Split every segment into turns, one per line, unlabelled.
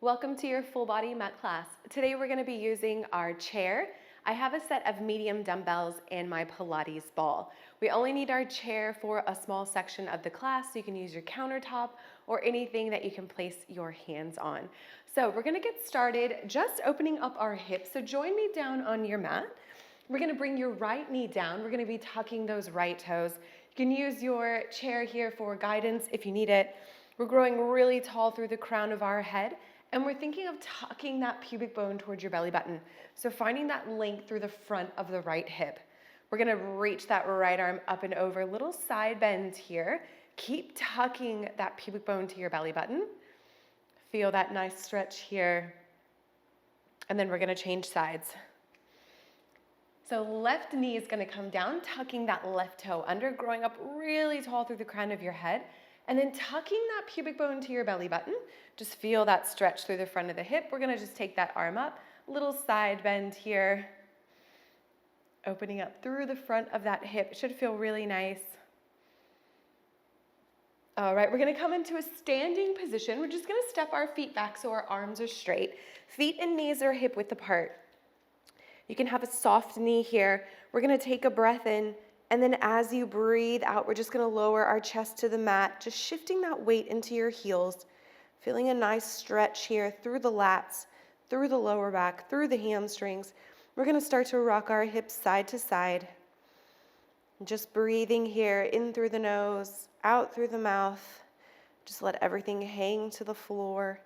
Welcome to your full body mat class. Today we're going to be using our chair. I have a set of medium dumbbells and my Pilates ball. We only need our chair for a small section of the class, so you can use your countertop or anything that you can place your hands on. So we're going to get started just opening up our hips. So join me down on your mat. We're going to bring your right knee down. We're going to be tucking those right toes. You can use your chair here for guidance if you need it. We're growing really tall through the crown of our head. And we're thinking of tucking that pubic bone towards your belly button. So finding that length through the front of the right hip. We're gonna reach that right arm up and over, little side bend here. Keep tucking that pubic bone to your belly button. Feel that nice stretch here. And then we're gonna change sides. So left knee is gonna come down, tucking that left toe under, growing up really tall through the crown of your head. And then tucking that pubic bone to your belly button. Just feel that stretch through the front of the hip. We're gonna just take that arm up, little side bend here. Opening up through the front of that hip. It should feel really nice. All right, we're gonna come into a standing position. We're just gonna step our feet back so our arms are straight. Feet and knees are hip width apart. You can have a soft knee here. We're gonna take a breath in. And then as you breathe out, we're just gonna lower our chest to the mat, just shifting that weight into your heels, feeling a nice stretch here through the lats, through the lower back, through the hamstrings. We're gonna start to rock our hips side to side. Just breathing here, in through the nose, out through the mouth. Just let everything hang to the floor.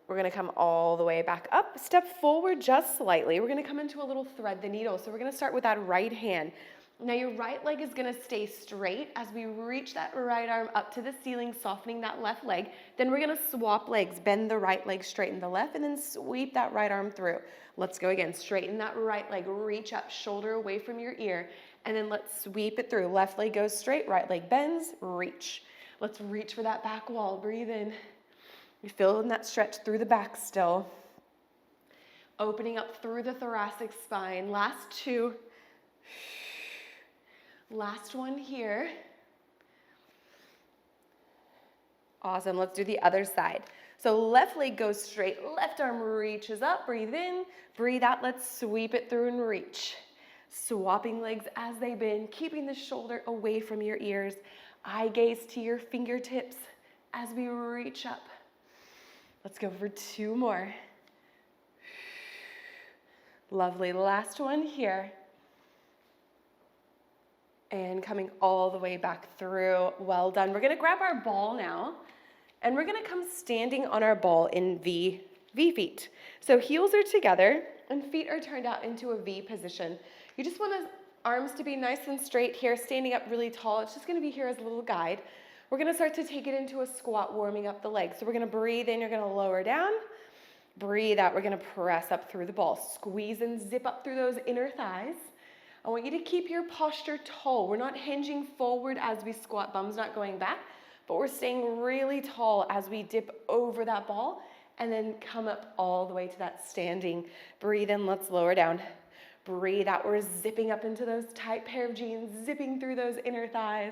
We're gonna come all the way back up, step forward just slightly. We're gonna come into a little thread the needle. So we're gonna start with that right hand. Now your right leg is gonna stay straight as we reach that right arm up to the ceiling, softening that left leg. Then we're gonna swap legs, bend the right leg, straighten the left, and then sweep that right arm through. Let's go again, straighten that right leg, reach up, shoulder away from your ear, and then let's sweep it through. Left leg goes straight, right leg bends, reach. Let's reach for that back wall, breathe in. You're feeling that stretch through the back still. Opening up through the thoracic spine. Last two. Last one here. Awesome, let's do the other side. So left leg goes straight, left arm reaches up, breathe in, breathe out, let's sweep it through and reach. Swapping legs as they bend, keeping the shoulder away from your ears. Eye gaze to your fingertips as we reach up. Let's go for two more. Lovely, last one here. And coming all the way back through, well done. We're gonna grab our ball now, and we're gonna come standing on our ball in V feet. So heels are together, and feet are turned out into a V position. You just want the arms to be nice and straight here, standing up really tall. It's just gonna be here as a little guide. We're gonna start to take it into a squat, warming up the legs. So we're gonna breathe in, you're gonna lower down. Breathe out, we're gonna press up through the ball. Squeeze and zip up through those inner thighs. I want you to keep your posture tall. We're not hinging forward as we squat, bum's not going back, but we're staying really tall as we dip over that ball and then come up all the way to that standing. Breathe in, let's lower down. Breathe out, we're zipping up into those tight pair of jeans, zipping through those inner thighs.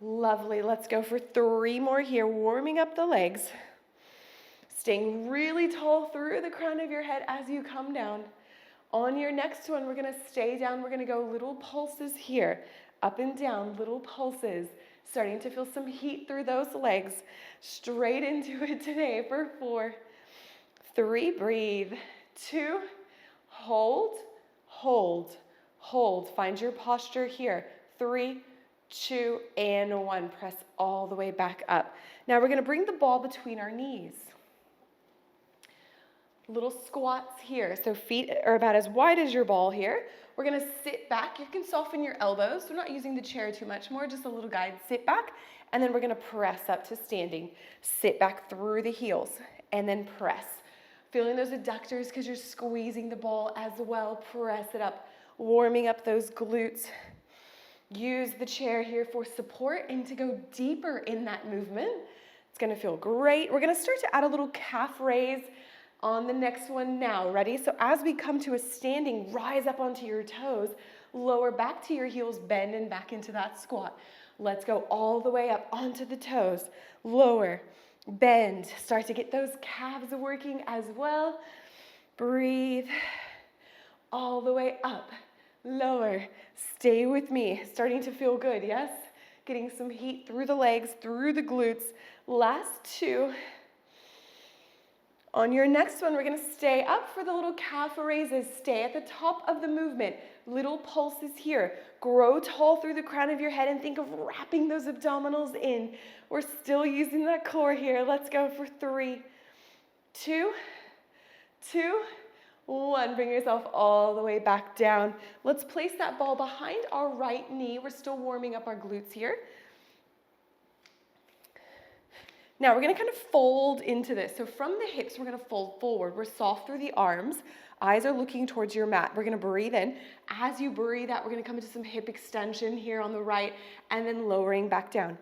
Lovely, let's go for three more here, warming up the legs. Staying really tall through the crown of your head as you come down. On your next one, we're gonna stay down. We're gonna go little pulses here, up and down, little pulses. Starting to feel some heat through those legs. Straight into it today for 4, 3, breathe, 2, hold, hold, hold. Find your posture here, 3, 2, and 1. Press all the way back up. Now we're gonna bring the ball between our knees. Little squats here. So feet are about as wide as your ball here. We're gonna sit back. You can soften your elbows. We're not using the chair too much more, just a little guide. Sit back, and then we're gonna press up to standing. Sit back through the heels, and then press. Feeling those adductors because you're squeezing the ball as well. Press it up, warming up those glutes. Use the chair here for support and to go deeper in that movement. It's gonna feel great. We're gonna start to add a little calf raise on the next one now. Ready? So as we come to a standing, rise up onto your toes, lower back to your heels, bend and back into that squat. Let's go all the way up onto the toes, lower, Bend. Start to get those calves working as well. Breathe. All the way up. Lower. Stay with me. Starting to feel good, yes? Getting some heat through the legs, through the glutes. Last two. On your next one, we're going to stay up for the little calf raises. Stay at the top of the movement. Little pulses here. Grow tall through the crown of your head and think of wrapping those abdominals in. We're still using that core here. Let's go for 3, 2, 1. Bring yourself all the way back down. Let's place that ball behind our right knee. We're still warming up our glutes here. Now we're going to kind of fold into this. So from the hips, we're going to fold forward. We're soft through the arms. Eyes are looking towards your mat. We're going to breathe in. As you breathe out, we're going to come into some hip extension here on the right and then lowering back down.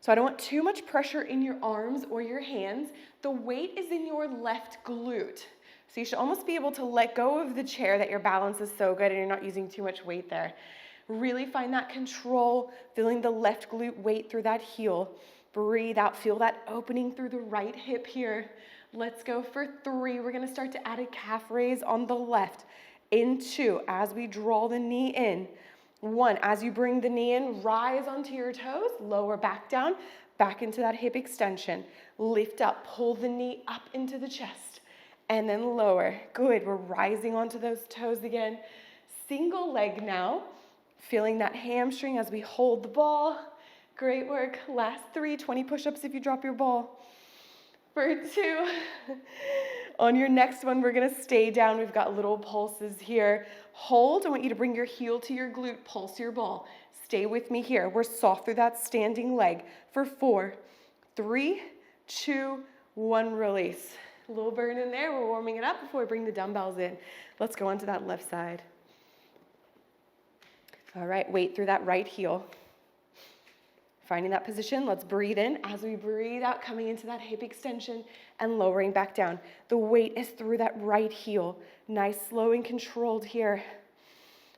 So I don't want too much pressure in your arms or your hands. The weight is in your left glute. So you should almost be able to let go of the chair, that your balance is so good and you're not using too much weight there. Really find that control, feeling the left glute weight through that heel. Breathe out, feel that opening through the right hip here. Let's go for 3. We're going to start to add a calf raise on the left. In 2, as we draw the knee in. 1, as you bring the knee in, rise onto your toes, lower back down, back into that hip extension. Lift up, pull the knee up into the chest, and then lower. Good, we're rising onto those toes again. Single leg now, feeling that hamstring as we hold the ball. Great work. Last 3, 20 push-ups if you drop your ball. For 2. On your next one, we're going to stay down. We've got little pulses here. Hold. I want you to bring your heel to your glute. Pulse your ball. Stay with me here. We're soft through that standing leg. For 4, 3, 2, 1, release. A little burn in there. We're warming it up before we bring the dumbbells in. Let's go onto that left side. All right, weight through that right heel. Finding that position, let's breathe in. As we breathe out, coming into that hip extension and lowering back down. The weight is through that right heel. Nice, slow, and controlled here.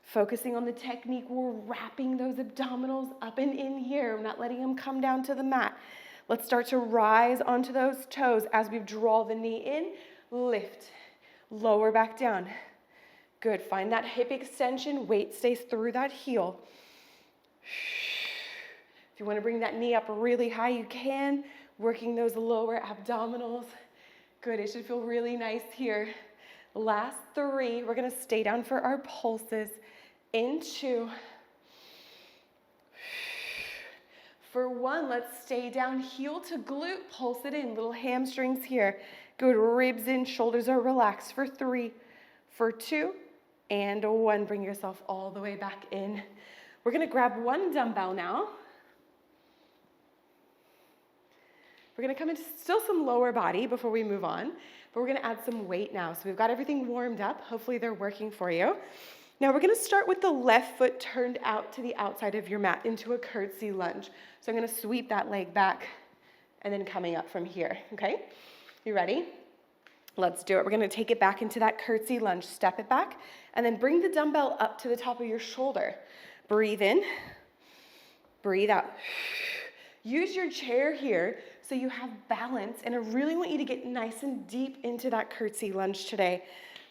Focusing on the technique, we're wrapping those abdominals up and in here. We're not letting them come down to the mat. Let's start to rise onto those toes as we draw the knee in. Lift, lower back down. Good, find that hip extension. Weight stays through that heel. If you want to bring that knee up really high, you can. Working those lower abdominals. Good, it should feel really nice here. Last 3, we're going to stay down for our pulses. In 2. For 1, let's stay down, heel to glute, pulse it in. Little hamstrings here. Good, ribs in, shoulders are relaxed. For 3, for 2, and 1. Bring yourself all the way back in. We're going to grab 1 dumbbell now. We're going to come into still some lower body before we move on, but we're going to add some weight now. So we've got everything warmed up. Hopefully they're working for you. Now we're going to start with the left foot turned out to the outside of your mat into a curtsy lunge. So I'm going to sweep that leg back and then coming up from here, okay? You ready? Let's do it. We're going to take it back into that curtsy lunge. Step it back and then bring the dumbbell up to the top of your shoulder. Breathe in, breathe out. Use your chair here so you have balance, and I really want you to get nice and deep into that curtsy lunge today.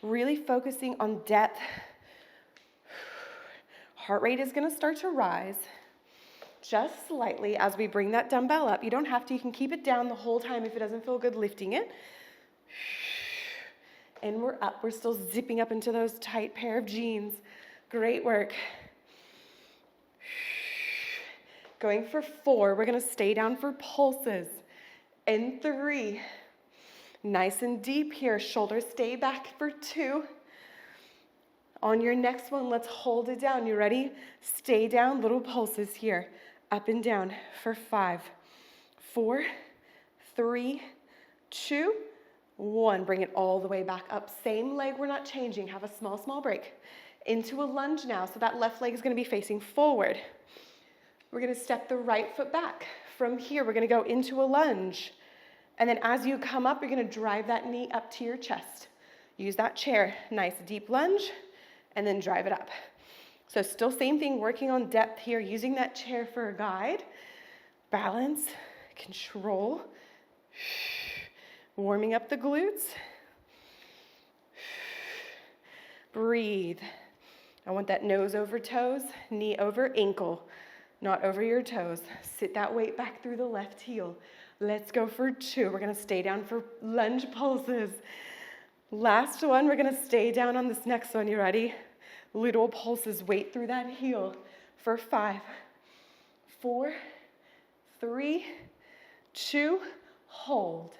Really focusing on depth. Heart rate is going to start to rise just slightly as we bring that dumbbell up. You don't have to. You can keep it down the whole time if it doesn't feel good lifting it. And we're up. We're still zipping up into those tight pair of jeans. Great work. Going for 4, we're going to stay down for pulses. In 3, nice and deep here. Shoulders stay back for 2. On your next one, let's hold it down. You ready? Stay down, little pulses here. Up and down for 5, 4, 3, 2, 1. Bring it all the way back up. Same leg, we're not changing. Have a small break. Into a lunge now. So that left leg is going to be facing forward. We're going to step the right foot back. From here, we're going to go into a lunge. And then as you come up, you're going to drive that knee up to your chest. Use that chair. Nice deep lunge, and then drive it up. So still same thing, working on depth here, using that chair for a guide. Balance, control. Warming up the glutes. Breathe. I want that nose over toes, knee over ankle, not over your toes. Sit that weight back through the left heel. Let's go for 2. We're going to stay down for lunge pulses. Last one, we're going to stay down on this next one. You ready? Little pulses, weight through that heel for 5, 4, 3, 2, hold.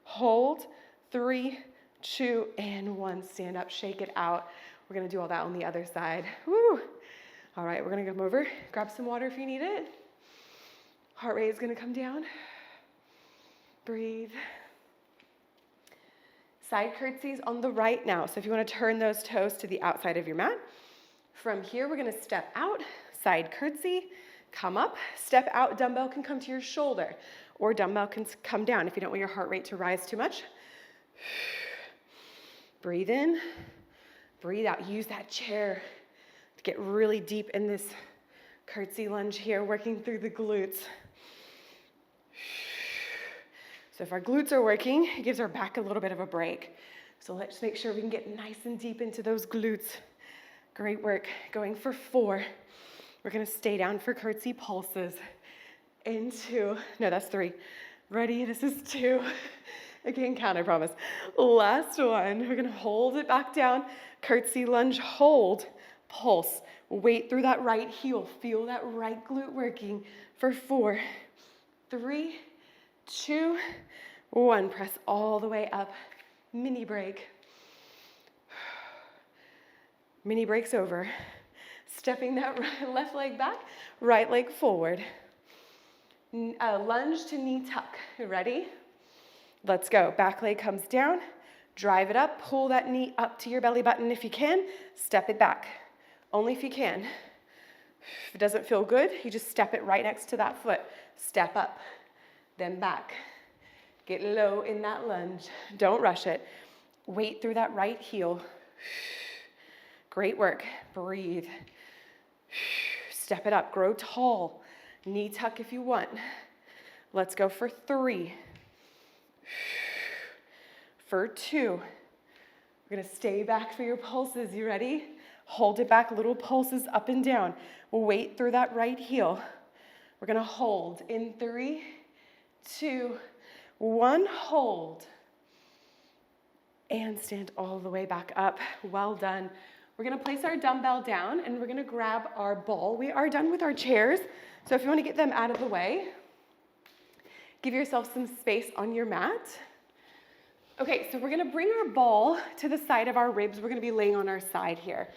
Hold, 3, 2, and 1. Stand up, shake it out. We're going to do all that on the other side. Woo! All right, we're going to come over. Grab some water if you need it. Heart rate is going to come down. Breathe. Side curtsies on the right now. So if you want to turn those toes to the outside of your mat. From here, we're going to step out, side curtsy, come up, step out. Dumbbell can come to your shoulder, or dumbbell can come down if you don't want your heart rate to rise too much. Breathe in, breathe out. Use that chair to get really deep in this curtsy lunge here, working through the glutes. So if our glutes are working, it gives our back a little bit of a break. So let's make sure we can get nice and deep into those glutes. Great work. Going for 4. We're going to stay down for curtsy pulses. Into, no, that's 3. Ready? This is 2. I can't count, I promise. Last one. We're going to hold it back down. Curtsy lunge, hold, pulse. Weight through that right heel. Feel that right glute working for 4, 3, 2, 1. Press all the way up. Mini break. Mini break's over. Stepping that left leg back, right leg forward. Lunge to knee tuck. Ready? Let's go. Back leg comes down. Drive it up. Pull that knee up to your belly button if you can. Step it back. Only if you can. If it doesn't feel good, you just step it right next to that foot. Step up. Then back. Get low in that lunge. Don't rush it. Weight through that right heel. Great work. Breathe. Step it up. Grow tall. Knee tuck if you want. Let's go for 3. For 2. We're going to stay back for your pulses. You ready? Hold it back. Little pulses up and down. Weight through that right heel. We're going to hold in 3, 2, 1. Hold. And stand all the way back up. Well done. We're going to place our dumbbell down, and we're going to grab our ball. We are done with our chairs, so if you want to get them out of the way, give yourself some space on your mat. Okay, so we're going to bring our ball to the side of our ribs. We're going to be laying on our side here.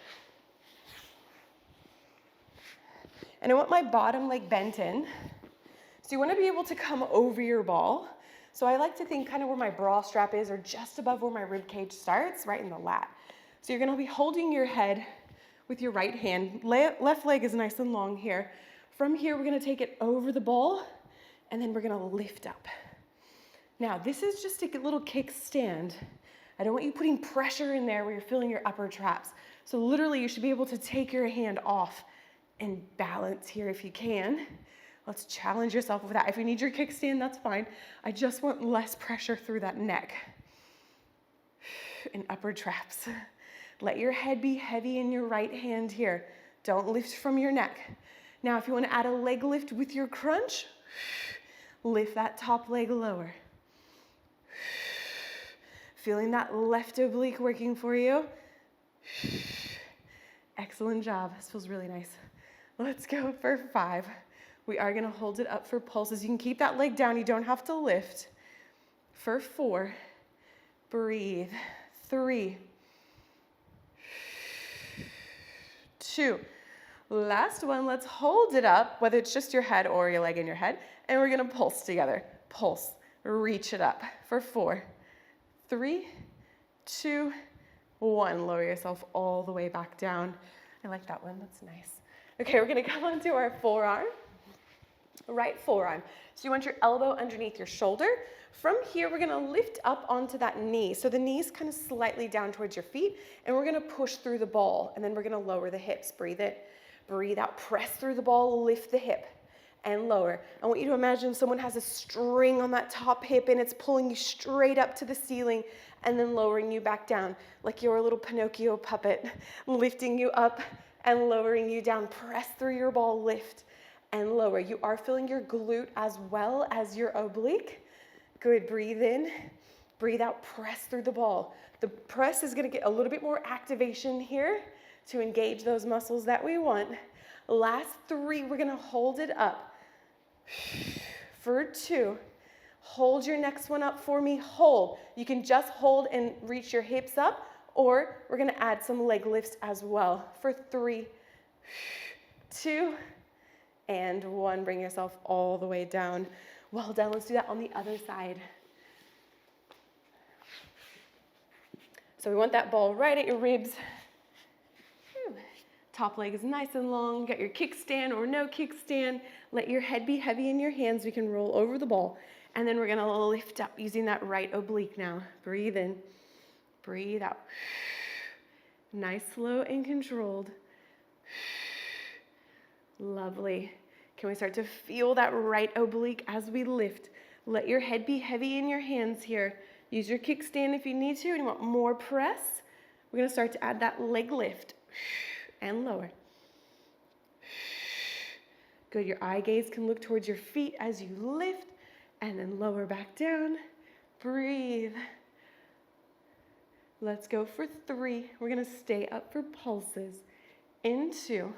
And I want my bottom leg bent in. So you want to be able to come over your ball. So I like to think kind of where my bra strap is, or just above where my rib cage starts, right in the lat. So you're going to be holding your head with your right hand. Left leg is nice and long here. From here, we're going to take it over the ball, and then we're going to lift up. Now, this is just a little kickstand. I don't want you putting pressure in there where you're feeling your upper traps. So literally, you should be able to take your hand off and balance here if you can. Let's challenge yourself with that. If you need your kickstand, that's fine. I just want less pressure through that neck and upper traps. Let your head be heavy in your right hand here. Don't lift from your neck. Now, if you want to add a leg lift with your crunch, lift that top leg lower. Feeling that left oblique working for you. Excellent job. This feels really nice. Let's go for 5. We are going to hold it up for pulses. You can keep that leg down. You don't have to lift. For 4. Breathe. 3. 2. Last one, let's hold it up, whether it's just your head or your leg and your head, and we're going to pulse together. Pulse. Reach it up for 4, 3, 2, 1. Lower yourself all the way back down. I like that one. That's nice. Okay, we're going to come onto our forearm, right forearm. So you want your elbow underneath your shoulder. From here, we're going to lift up onto that knee. So the knee's kind of slightly down towards your feet, and we're going to push through the ball, and then we're going to lower the hips. Breathe in, breathe out, press through the ball, lift the hip, and lower. I want you to imagine someone has a string on that top hip and it's pulling you straight up to the ceiling and then lowering you back down like you're a little Pinocchio puppet, lifting you up and lowering you down. Press through your ball, lift and lower. You are feeling your glute as well as your oblique. Good, breathe in, breathe out, press through the ball. The press is gonna get a little bit more activation here to engage those muscles that we want. Last 3, we're gonna hold it up. For 2, hold your next one up for me, hold. You can just hold and reach your hips up, or we're gonna add some leg lifts as well. For 3, 2, and 1. Bring yourself all the way down. Well done, let's do that on the other side. So we want that ball right at your ribs. Top leg is nice and long. Got your kickstand or no kickstand. Let your head be heavy in your hands. We can roll over the ball. And then we're gonna lift up using that right oblique now. Breathe in, breathe out. Nice, slow, and controlled. Lovely. Can we start to feel that right oblique as we lift? Let your head be heavy in your hands here. Use your kickstand if you need to, and you want more press. We're gonna start to add that leg lift. And lower. Good, your eye gaze can look towards your feet as you lift and then lower back down. Breathe. Let's go for 3. We're gonna stay up for pulses. In 2.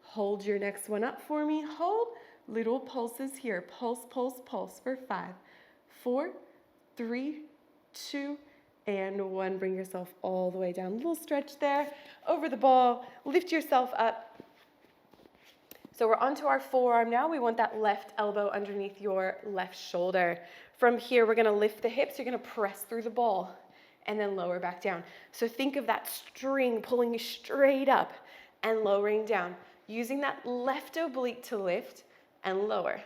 Hold your next one up for me. Hold. Little pulses here. Pulse, pulse, pulse for 5, 4, 3, 2, and 1. Bring yourself all the way down. A little stretch there. Over the ball. Lift yourself up. So we're onto our forearm now. We want that left elbow underneath your left shoulder. From here, we're going to lift the hips. You're going to press through the ball and then lower back down. So think of that string pulling you straight up and lowering down. Using that left oblique to lift and lower.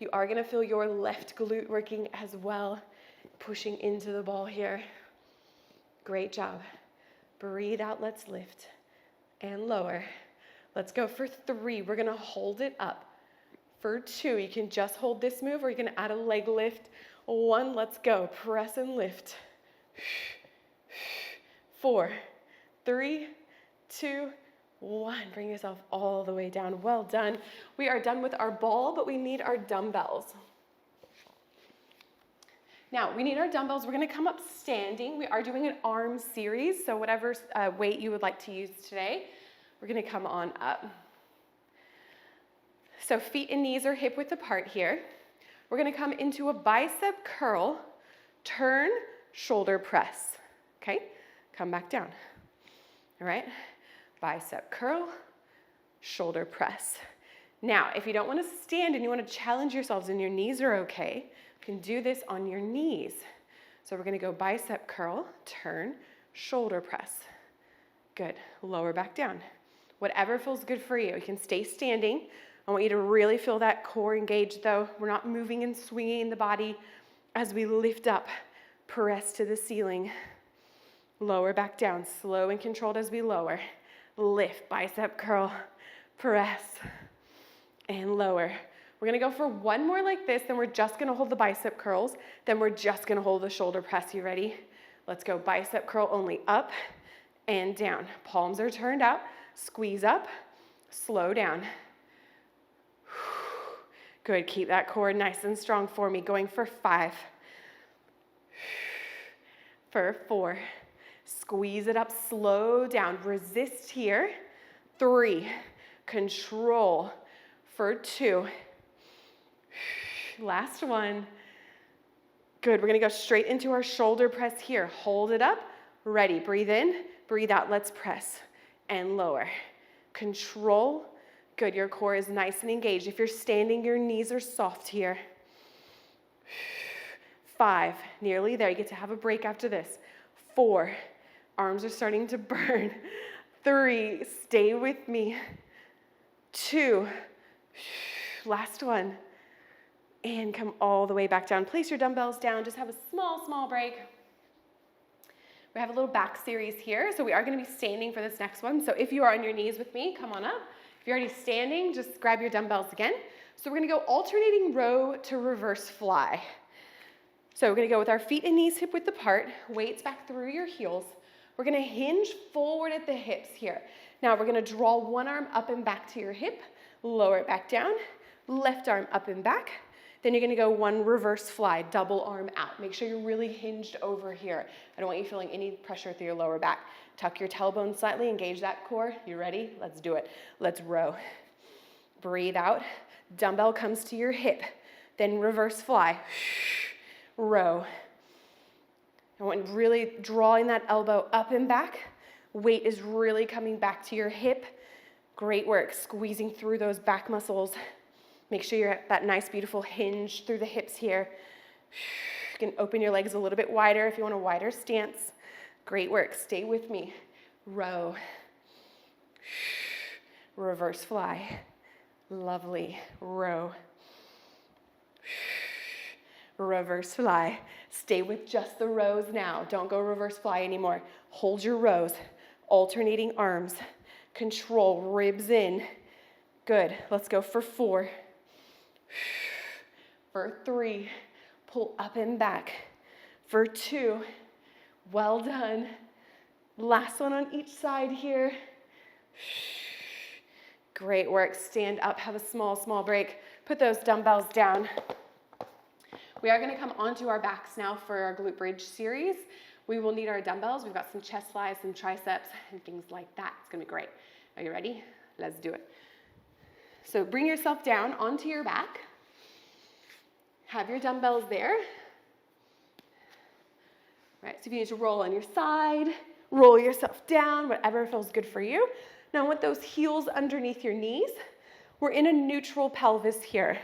You are going to feel your left glute working as well. Pushing into the ball here. Great job. Breathe out, let's lift and lower. Let's go for 3. We're gonna hold it up. For 2, you can just hold this move or you can add a leg lift. 1, let's go. Press and lift. 4, 3, 2, 1. Bring yourself all the way down. Well done. We are done with our ball, but we need our dumbbells. Now, we need our dumbbells. We're going to come up standing. We are doing an arm series, so whatever weight you would like to use today, we're going to come on up. So feet and knees are hip width apart here. We're going to come into a bicep curl, turn, shoulder press. Okay? Come back down. All right? Bicep curl, shoulder press. Now, if you don't want to stand and you want to challenge yourselves and your knees are okay, you can do this on your knees. So we're going to go bicep curl, turn, shoulder press. Good. Lower back down. Whatever feels good for you. You can stay standing. I want you to really feel that core engaged though. We're not moving and swinging the body as we lift up. Press to the ceiling. Lower back down. Slow and controlled as we lower. Lift, bicep curl, press, and lower. We're going to go for 1 more like this, then we're just going to hold the bicep curls, then we're just going to hold the shoulder press. You ready? Let's go bicep curl only up and down. Palms are turned out. Squeeze up, slow down. Good, keep that core nice and strong for me. Going for 5. For 4. Squeeze it up, slow down. Resist here. 3. Control. For 2. Last one. Good, we're gonna go straight into our shoulder press here. Hold it up, ready. Breathe in, breathe out, let's press. And lower. Control. Good, your core is nice and engaged. If you're standing, your knees are soft here. 5, nearly there. You get to have a break after this. 4, arms are starting to burn. 3, stay with me. 2, last one. And come all the way back down. Place your dumbbells down. Just have a small break. We have a little back series here. So we are going to be standing for this next one. So if you are on your knees with me, come on up. If you're already standing, just grab your dumbbells again. So we're gonna go alternating row to reverse fly. So we're gonna go with our feet and knees hip width apart, weights back through your heels. We're gonna hinge forward at the hips here. Now we're gonna draw one arm up and back to your hip, lower it back down, left arm up and back. Then you're gonna go one reverse fly, double arm out. Make sure you're really hinged over here. I don't want you feeling any pressure through your lower back. Tuck your tailbone slightly, engage that core. You ready? Let's do it. Let's row. Breathe out. Dumbbell comes to your hip. Then reverse fly. Row. I want really drawing that elbow up and back. Weight is really coming back to your hip. Great work, squeezing through those back muscles. Make sure you're at that nice, beautiful hinge through the hips here. You can open your legs a little bit wider if you want a wider stance. Great work, stay with me. Row. Reverse fly. Lovely, row. Reverse fly. Stay with just the rows now. Don't go reverse fly anymore. Hold your rows. Alternating arms. Control, ribs in. Good. Let's go for 4. For 3. Pull up and back. For 2. Well done. Last one on each side here. Great work. Stand up. Have a small break. Put those dumbbells down. We are going to come onto our backs now for our glute bridge series. We will need our dumbbells. We've got some chest flies, some triceps, and things like that. It's going to be great. Are you ready? Let's do it. So bring yourself down onto your back. Have your dumbbells there. Right, so if you need to roll on your side, roll yourself down, whatever feels good for you. Now with those heels underneath your knees, we're in a neutral pelvis here.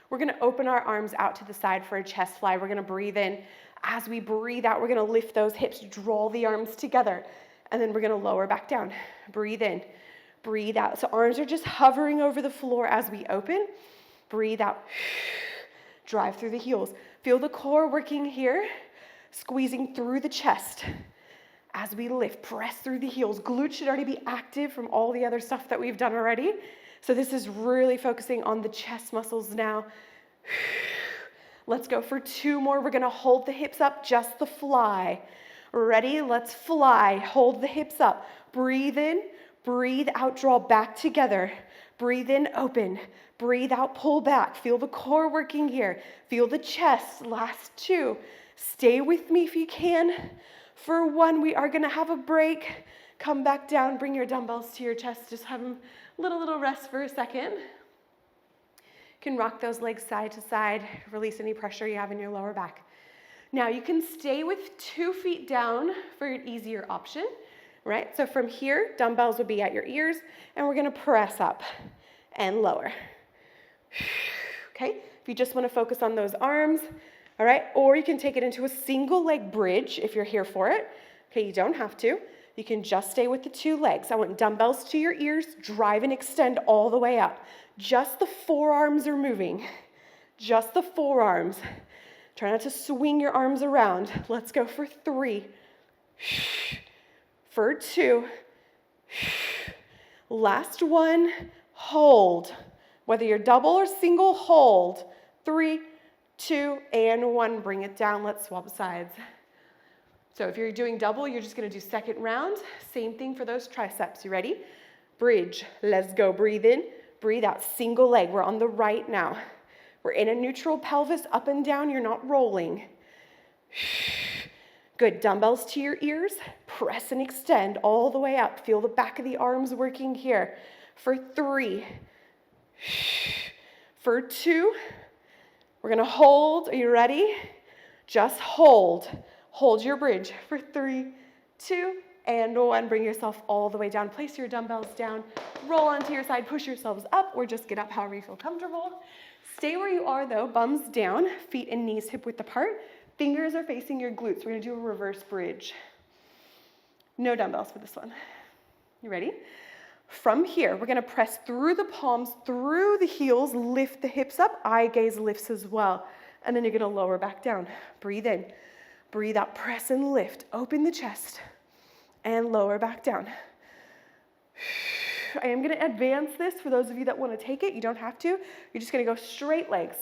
We're gonna open our arms out to the side for a chest fly. We're gonna breathe in. As we breathe out, we're gonna lift those hips, draw the arms together, and then we're gonna lower back down. Breathe in, breathe out. So arms are just hovering over the floor as we open. Breathe out, drive through the heels. Feel the core working here, squeezing through the chest. As we lift, press through the heels. Glutes should already be active from all the other stuff that we've done already. So this is really focusing on the chest muscles now. Let's go for 2 more. We're gonna hold the hips up, just the fly. Ready? Let's fly. Hold the hips up. Breathe in, breathe out, draw back together. Breathe in, open. Breathe out, pull back. Feel the core working here. Feel the chest. Last 2. Stay with me if you can. For 1, we are gonna have a break. Come back down, bring your dumbbells to your chest. Just have a little rest for a second. You can rock those legs side to side. Release any pressure you have in your lower back. Now you can stay with 2 feet down for an easier option, right? So from here, dumbbells would be at your ears, and we're gonna press up and lower. Okay, if you just wanna focus on those arms, all right? Or you can take it into a single leg bridge if you're here for it. Okay, you don't have to. You can just stay with the 2 legs. I want dumbbells to your ears, drive and extend all the way up. Just the forearms are moving. Just the forearms. Try not to swing your arms around. Let's go for 3. For 2. Last 1. Hold. Whether you're double or single, hold. 3, 2, and 1. Bring it down. Let's swap sides. So if you're doing double, you're just going to do second round. Same thing for those triceps. You ready? Bridge. Let's go. Breathe in. Breathe out. Single leg. We're on the right now. We're in a neutral pelvis, up and down. You're not rolling. Good. Dumbbells to your ears. Press and extend all the way up. Feel the back of the arms working here. For 3. For 2. We're going to hold. Are you ready? Just hold. Hold your bridge for 3, 2, and 1. Bring yourself all the way down. Place your dumbbells down. Roll onto your side. Push yourselves up or just get up however you feel comfortable. Stay where you are though. Bums down. Feet and knees hip width apart. Fingers are facing your glutes. We're going to do a reverse bridge. No dumbbells for this one. You ready? From here, we're going to press through the palms, through the heels, lift the hips up. Eye gaze lifts as well. And then you're going to lower back down. Breathe in. Breathe out, press and lift. Open the chest and lower back down. I am going to advance this for those of you that want to take it. You don't have to. You're just going to go straight legs.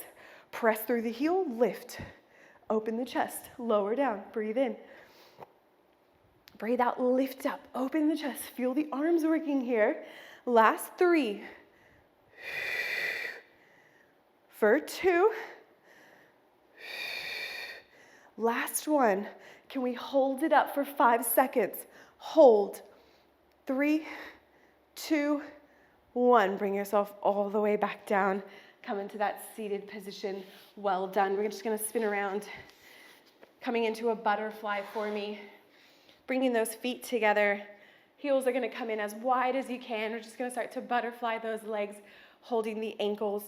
Press through the heel, lift. Open the chest, lower down, breathe in. Breathe out, lift up, open the chest. Feel the arms working here. Last 3. For 2. Last 1. Can we hold it up for 5 seconds? Hold. 3, 2, 1. Bring yourself all the way back down. Come into that seated position. Well done. We're just going to spin around, coming into a butterfly for me. Bringing those feet together. Heels are going to come in as wide as you can. We're just going to start to butterfly those legs, holding the ankles.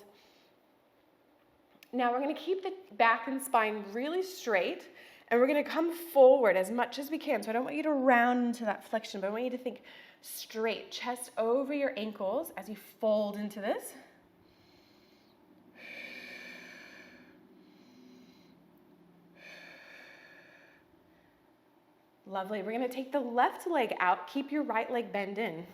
Now we're going to keep the back and spine really straight, and we're going to come forward as much as we can. So I don't want you to round into that flexion, but I want you to think straight, chest over your ankles as you fold into this. Lovely. We're going to take the left leg out. Keep your right leg bend in.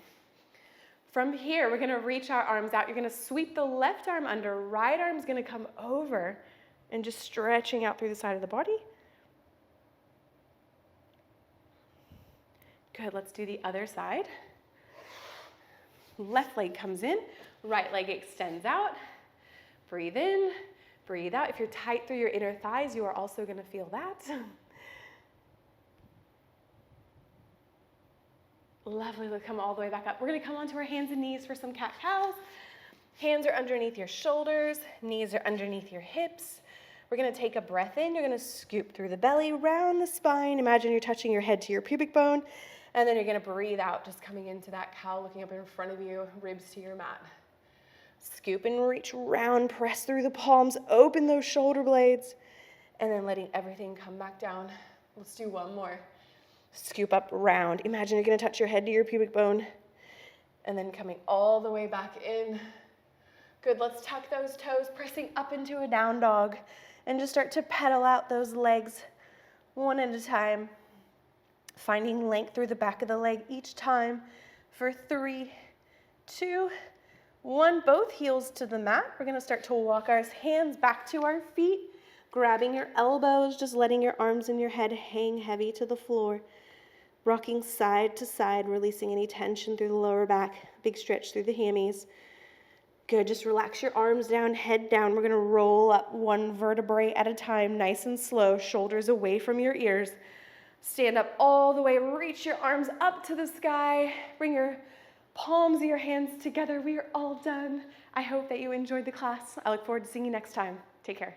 From here, we're going to reach our arms out. You're going to sweep the left arm under. Right arm's going to come over and just stretching out through the side of the body. Good. Let's do the other side. Left leg comes in. Right leg extends out. Breathe in. Breathe out. If you're tight through your inner thighs, you are also going to feel that. Lovely, let's come all the way back up. We're going to come onto our hands and knees for some cat-cows. Hands are underneath your shoulders, knees are underneath your hips. We're going to take a breath in. You're going to scoop through the belly, round the spine. Imagine you're touching your head to your pubic bone. And then you're going to breathe out, just coming into that cow, looking up in front of you, ribs to your mat. Scoop and reach round, press through the palms, open those shoulder blades, and then letting everything come back down. Let's do one more. Scoop up, round. Imagine you're going to touch your head to your pubic bone, and then coming all the way back in. Good, let's tuck those toes, pressing up into a down dog, and just start to pedal out those legs one at a time, finding length through the back of the leg each time for 3, 2, 1. Both heels to the mat. We're going to start to walk our hands back to our feet, grabbing your elbows, just letting your arms and your head hang heavy to the floor. Rocking side to side, releasing any tension through the lower back. Big stretch through the hammies. Good, just relax your arms down, head down. We're going to roll up 1 vertebrae at a time, nice and slow, shoulders away from your ears. Stand up all the way, reach your arms up to the sky. Bring your palms of your hands together. We are all done. I hope that you enjoyed the class. I look forward to seeing you next time. Take care.